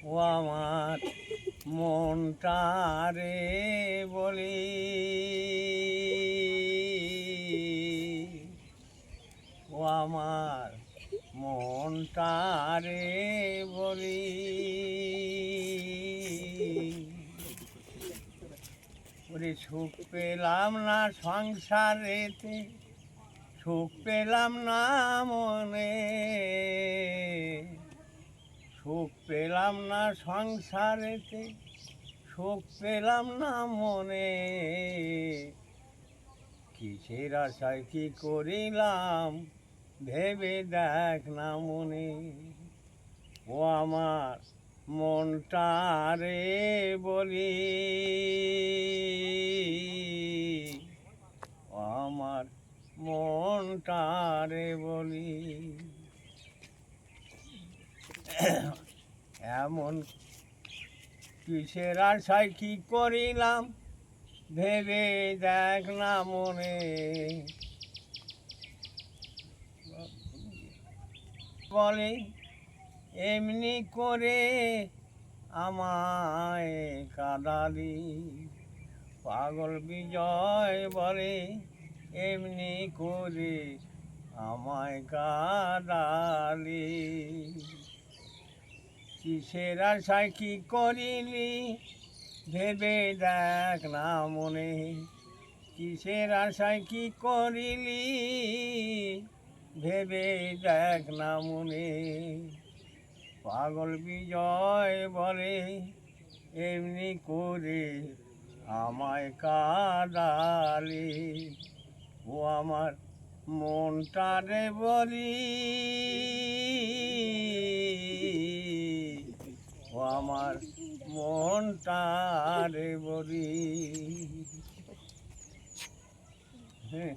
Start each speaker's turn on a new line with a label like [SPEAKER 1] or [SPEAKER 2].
[SPEAKER 1] ও আমার মনটারে বলি, ও আমার মনটারে বলি, ওরে সুখ পেলাম না সংসারেতে, সুখ পেলাম না মনে, সুখ পেলাম না সংসারেতে, সুখ পেলাম না মনে, কিসের আশায় কি করিলাম ভেবে দেখ না মনে। ও আমার মনটারে বলি, ও আমার মনটারে বলি, এমন কিসের আশায় কি করিলাম ভেবে দেখ না মনে। বলে এমনি করে আমায় কাঁদালি, পাগল বিজয় বলে এমনি করে আমায় কাঁদালি, কিসের আশায় কি করিলি ভেবে দেখ না মনে, কিসের আশায় কি করিলি ভেবে দেখ না মনে। পাগল বিজয় বলে এমনি করে আমায় কাঁদালি, ও আমার মনটারে বলি, ও আমার মনটারে বলি। হ্যাঁ।